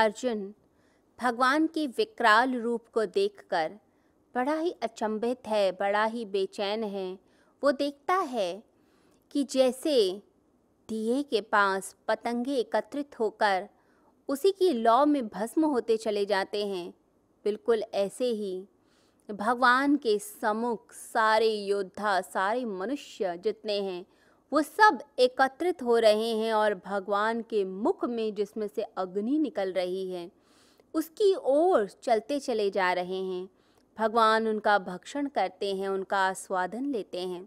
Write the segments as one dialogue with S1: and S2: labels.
S1: अर्जुन भगवान के विकराल रूप को देखकर बड़ा ही अचंभित है, बड़ा ही बेचैन है। वो देखता है कि जैसे दिए के पास पतंगे एकत्रित होकर उसी की लौ में भस्म होते चले जाते हैं, बिल्कुल ऐसे ही भगवान के सम्मुख सारे योद्धा, सारे मनुष्य जितने हैं वो सब एकत्रित हो रहे हैं और भगवान के मुख में जिसमें से अग्नि निकल रही है उसकी ओर चलते चले जा रहे हैं। भगवान उनका भक्षण करते हैं, उनका आस्वादन लेते हैं।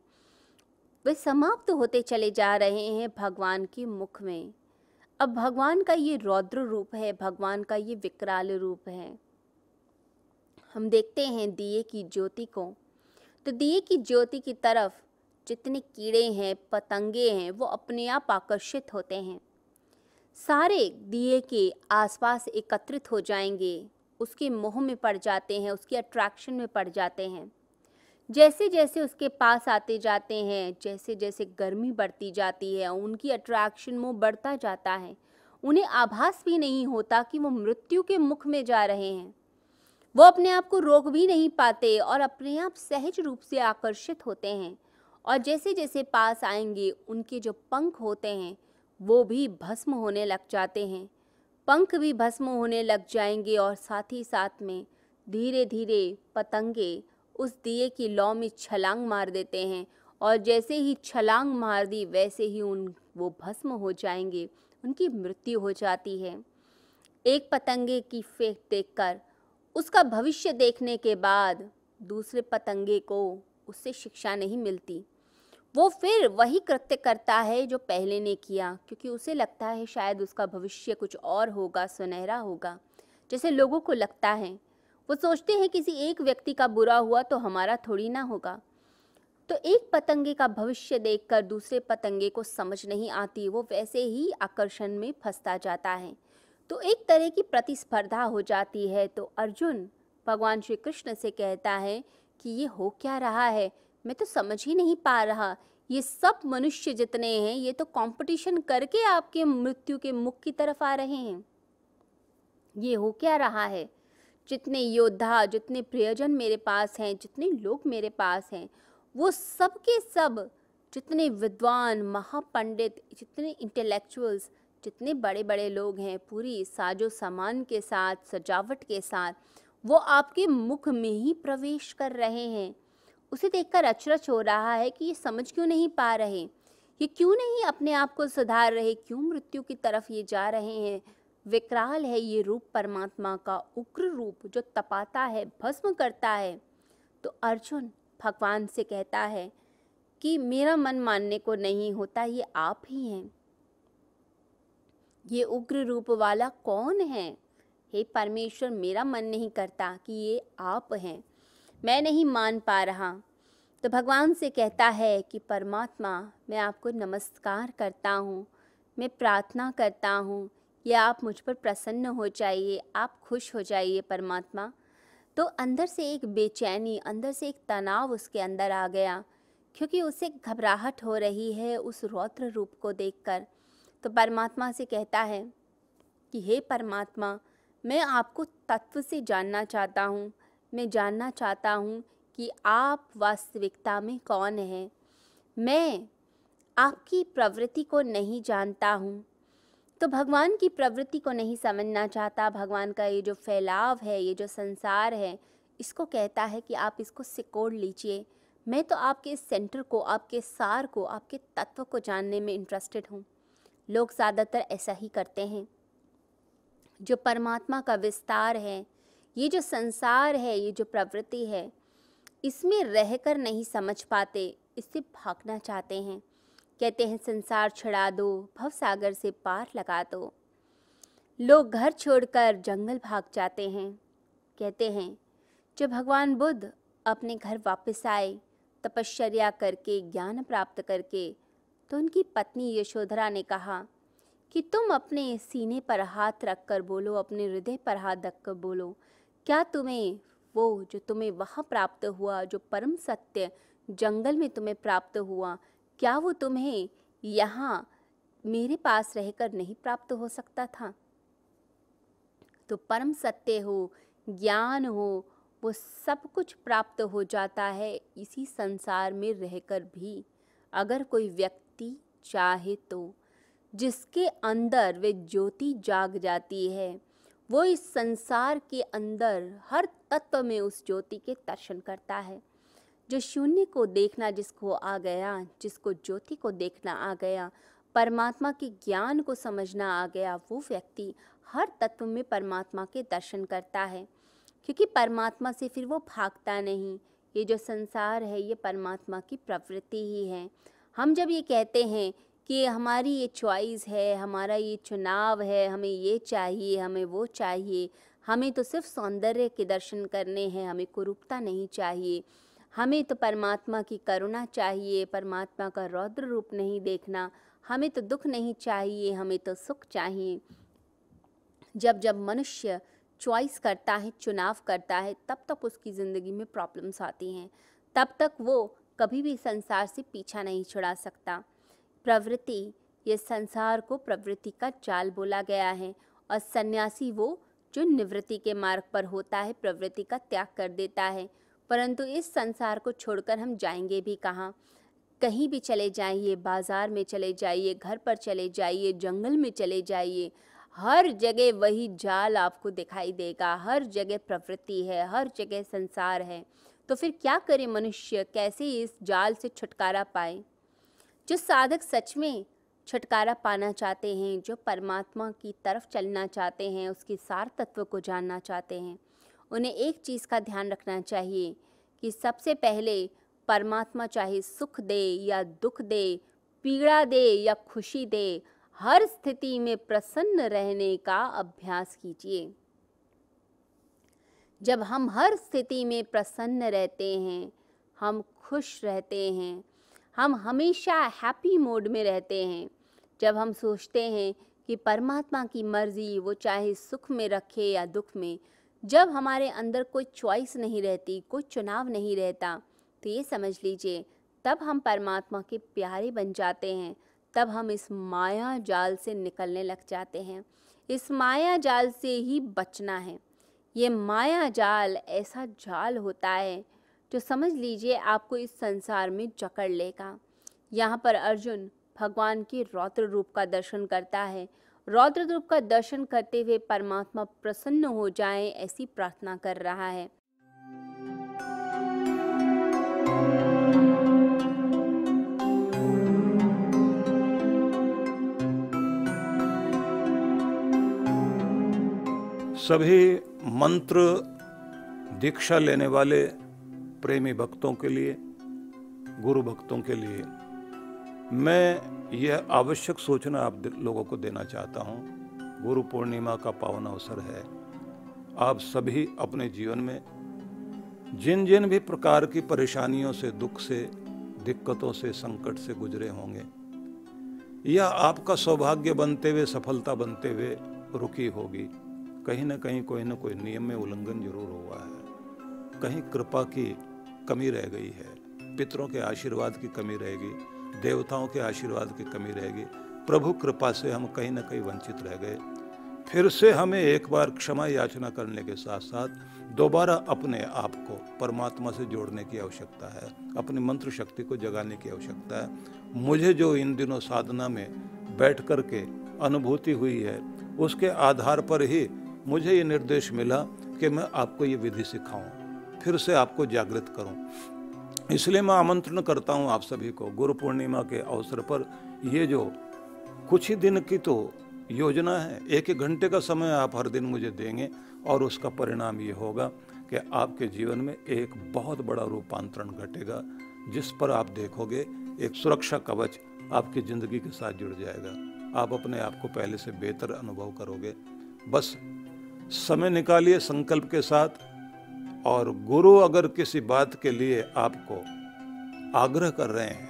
S1: वे समाप्त होते चले जा रहे हैं भगवान के मुख में। अब भगवान का ये रौद्र रूप है, भगवान का ये विकराल रूप है। हम देखते हैं दिए की ज्योति को, तो दिए की ज्योति की तरफ जितने कीड़े हैं, पतंगे हैं, वो अपने आप आकर्षित होते हैं। सारे दिए के आसपास एकत्रित हो जाएंगे, उसके मोह में पड़ जाते हैं, उसकी अट्रैक्शन में पड़ जाते हैं। जैसे जैसे उसके पास आते जाते हैं, जैसे जैसे गर्मी बढ़ती जाती है, उनकी अट्रैक्शन मोह बढ़ता जाता है। उन्हें आभास भी नहीं होता कि वो मृत्यु के मुख में जा रहे हैं। वो अपने आप को रोक भी नहीं पाते और अपने आप सहज रूप से आकर्षित होते हैं। और जैसे जैसे पास आएंगे उनके जो पंख होते हैं वो भी भस्म होने लग जाते हैं। पंख भी भस्म होने लग जाएंगे और साथ ही साथ में धीरे धीरे पतंगे उस दिए की लौ में छलांग मार देते हैं और जैसे ही छलांग मार दी वैसे ही वो भस्म हो जाएंगे, उनकी मृत्यु हो जाती है। एक पतंगे की फेंक देखकर, उसका भविष्य देखने के बाद दूसरे पतंगे को उससे शिक्षा नहीं मिलती। वो फिर वही कृत्य करता है जो पहले ने किया, क्योंकि उसे लगता है शायद उसका भविष्य कुछ और होगा, सुनहरा होगा, जैसे लोगों को लगता है। वो सोचते हैं किसी एक व्यक्ति का बुरा हुआ तो हमारा थोड़ी ना होगा। तो एक पतंगे का भविष्य देखकर दूसरे पतंगे को समझ नहीं आती, वो वैसे ही आकर्षण में फंसता जाता है। तो एक तरह की प्रतिस्पर्धा हो जाती है। तो अर्जुन भगवान श्री कृष्ण से कहता है कि ये हो क्या रहा है, मैं तो समझ ही नहीं पा रहा। ये सब मनुष्य जितने हैं ये तो कंपटीशन करके आपके मृत्यु के मुख की तरफ आ रहे हैं। ये हो क्या रहा है? जितने योद्धा, जितने प्रियजन मेरे पास हैं, जितने लोग मेरे पास हैं, वो सब के सब, जितने विद्वान, महापंडित, जितने इंटेलेक्चुअल्स, जितने बड़े बड़े लोग हैं, पूरी साजो सामान के साथ, सजावट के साथ, वो आपके मुख में ही प्रवेश कर रहे हैं। उसे देखकर अचरज हो रहा है कि ये समझ क्यों नहीं पा रहे, ये क्यों नहीं अपने आप को सुधार रहे, क्यों मृत्यु की तरफ ये जा रहे हैं। विकराल है ये रूप परमात्मा का, उग्र रूप जो तपाता है, भस्म करता है। तो अर्जुन भगवान से कहता है कि मेरा मन मानने को नहीं होता, ये आप ही हैं। ये उग्र रूप वाला कौन है? हे परमेश्वर, मेरा मन नहीं करता कि ये आप हैं, मैं नहीं मान पा रहा। तो भगवान से कहता है कि परमात्मा, मैं आपको नमस्कार करता हूँ, मैं प्रार्थना करता हूँ कि आप मुझ पर प्रसन्न हो जाइए, आप खुश हो जाइए परमात्मा। तो अंदर से एक बेचैनी, अंदर से एक तनाव उसके अंदर आ गया, क्योंकि उसे घबराहट हो रही है उस रौद्र रूप को देखकर। तो परमात्मा से कहता है कि हे परमात्मा, मैं आपको तत्व से जानना चाहता हूँ, मैं जानना चाहता हूँ कि आप वास्तविकता में कौन हैं। मैं आपकी प्रवृत्ति को नहीं जानता हूँ। तो भगवान की प्रवृत्ति को नहीं समझना चाहता। भगवान का ये जो फैलाव है, ये जो संसार है, इसको कहता है कि आप इसको सिकोड़ लीजिए। मैं तो आपके सेंटर को, आपके सार को, आपके तत्व को जानने में इंटरेस्टेड हूँ। लोग ज़्यादातर ऐसा ही करते हैं। जो परमात्मा का विस्तार है, ये जो संसार है, ये जो प्रवृत्ति है, इसमें रहकर नहीं समझ पाते, इससे भागना चाहते हैं। कहते हैं संसार छुड़ा दो, भवसागर से पार लगा दो। लोग घर छोड़कर जंगल भाग जाते हैं। कहते हैं जब भगवान बुद्ध अपने घर वापस आए, तपश्चर्या करके, ज्ञान प्राप्त करके, तो उनकी पत्नी यशोधरा ने कहा कि तुम अपने सीने पर हाथ रखकर बोलो, अपने हृदय पर हाथ रखकर बोलो, क्या तुम्हें वो जो तुम्हें वहाँ प्राप्त हुआ, जो परम सत्य जंगल में तुम्हें प्राप्त हुआ, क्या वो तुम्हें यहाँ मेरे पास रहकर नहीं प्राप्त हो सकता था? तो परम सत्य हो, ज्ञान हो, वो सब कुछ प्राप्त हो जाता है इसी संसार में रहकर भी, अगर कोई व्यक्ति चाहे तो। जिसके अंदर वे ज्योति जाग जाती है, वो इस संसार के अंदर हर तत्व में उस ज्योति के दर्शन करता है। जो शून्य को देखना जिसको आ गया, जिसको ज्योति को देखना आ गया, परमात्मा के ज्ञान को समझना आ गया, वो व्यक्ति हर तत्व में परमात्मा के दर्शन करता है, क्योंकि परमात्मा से फिर वो भागता नहीं। ये जो संसार है ये परमात्मा की प्रवृत्ति ही है। हम जब ये कहते हैं कि हमारी ये चॉइस है, हमारा ये चुनाव है, हमें ये चाहिए, हमें वो चाहिए, हमें तो सिर्फ सौंदर्य के दर्शन करने हैं, हमें कुरूपता नहीं चाहिए, हमें तो परमात्मा की करुणा चाहिए, परमात्मा का रौद्र रूप नहीं देखना, हमें तो दुख नहीं चाहिए, हमें तो सुख चाहिए। जब जब मनुष्य चॉइस करता है, चुनाव करता है, तब तक उसकी ज़िंदगी में प्रॉब्लम्स आती हैं, तब तक वो कभी भी संसार से पीछा नहीं छुड़ा सकता। प्रवृत्ति, ये संसार को प्रवृत्ति का जाल बोला गया है, और सन्यासी वो जो निवृत्ति के मार्ग पर होता है, प्रवृत्ति का त्याग कर देता है। परंतु इस संसार को छोड़कर हम जाएंगे भी कहाँ? कहीं भी चले जाइए, बाज़ार में चले जाइए, घर पर चले जाइए, जंगल में चले जाइए, हर जगह वही जाल आपको दिखाई देगा। हर जगह प्रवृत्ति है, हर जगह संसार है। तो फिर क्या करे मनुष्य, कैसे इस जाल से छुटकारा पाए? जो साधक सच में छुटकारा पाना चाहते हैं, जो परमात्मा की तरफ चलना चाहते हैं, उसके सार तत्व को जानना चाहते हैं, उन्हें एक चीज़ का ध्यान रखना चाहिए कि सबसे पहले परमात्मा चाहे सुख दे या दुख दे, पीड़ा दे या खुशी दे, हर स्थिति में प्रसन्न रहने का अभ्यास कीजिए। जब हम हर स्थिति में प्रसन्न रहते हैं, हम खुश रहते हैं, हम हमेशा हैप्पी मोड में रहते हैं, जब हम सोचते हैं कि परमात्मा की मर्ज़ी, वो चाहे सुख में रखे या दुख में, जब हमारे अंदर कोई चॉइस नहीं रहती, कोई चुनाव नहीं रहता, तो ये समझ लीजिए तब हम परमात्मा के प्यारे बन जाते हैं। तब हम इस माया जाल से निकलने लग जाते हैं। इस माया जाल से ही बचना है। ये माया जाल ऐसा जाल होता है जो समझ लीजिए आपको इस संसार में जकड़ लेगा। यहाँ पर अर्जुन भगवान के रौद्र रूप का दर्शन करता है। रौद्र रूप का दर्शन करते हुए परमात्मा प्रसन्न हो जाए, ऐसी प्रार्थना कर रहा है।
S2: सभी मंत्र दीक्षा लेने वाले प्रेमी भक्तों के लिए, गुरु भक्तों के लिए मैं यह आवश्यक सूचना आप लोगों को देना चाहता हूँ। गुरु पूर्णिमा का पावन अवसर है। आप सभी अपने जीवन में जिन जिन भी प्रकार की परेशानियों से, दुख से, दिक्कतों से, संकट से गुजरे होंगे, यह आपका सौभाग्य बनते हुए, सफलता बनते हुए रुकी होगी। कहीं ना कहीं कोई ना कोई नियम में उल्लंघन जरूर हुआ है, कहीं कृपा की कमी रह गई है, पितरों के आशीर्वाद की कमी रहेगी, देवताओं के आशीर्वाद की कमी रहेगी, प्रभु कृपा से हम कहीं ना कहीं वंचित रह गए। फिर से हमें एक बार क्षमा याचना करने के साथ साथ दोबारा अपने आप को परमात्मा से जोड़ने की आवश्यकता है, अपनी मंत्र शक्ति को जगाने की आवश्यकता है। मुझे जो इन दिनों साधना में बैठ कर के अनुभूति हुई है, उसके आधार पर ही मुझे ये निर्देश मिला कि मैं आपको ये विधि सिखाऊं, फिर से आपको जागृत करूं। इसलिए मैं आमंत्रण करता हूं आप सभी को, गुरु पूर्णिमा के अवसर पर ये जो कुछ ही दिन की तो योजना है, एक एक घंटे का समय आप हर दिन मुझे देंगे, और उसका परिणाम ये होगा कि आपके जीवन में एक बहुत बड़ा रूपांतरण घटेगा, जिस पर आप देखोगे एक सुरक्षा कवच आपकी ज़िंदगी के साथ जुड़ जाएगा। आप अपने आप को पहले से बेहतर अनुभव करोगे। बस समय निकालिए संकल्प के साथ, और गुरु अगर किसी बात के लिए आपको आग्रह कर रहे हैं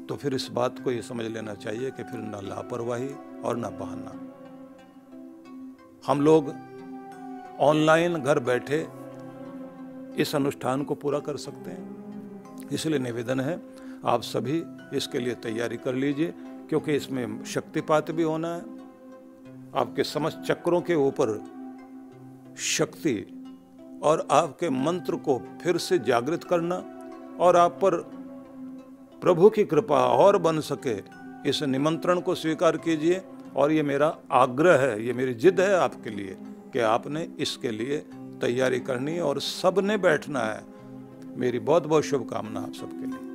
S2: तो फिर इस बात को ये समझ लेना चाहिए कि फिर ना लापरवाही और ना बहाना। हम लोग ऑनलाइन घर बैठे इस अनुष्ठान को पूरा कर सकते हैं, इसलिए निवेदन है आप सभी इसके लिए तैयारी कर लीजिए, क्योंकि इसमें शक्तिपात भी होना है। आपके समस्त चक्रों के ऊपर शक्ति और आपके मंत्र को फिर से जागृत करना और आप पर प्रभु की कृपा और बन सके, इस निमंत्रण को स्वीकार कीजिए। और ये मेरा आग्रह है, ये मेरी जिद है आपके लिए कि आपने इसके लिए तैयारी करनी है और सबने बैठना है। मेरी बहुत बहुत शुभकामना आप सबके लिए।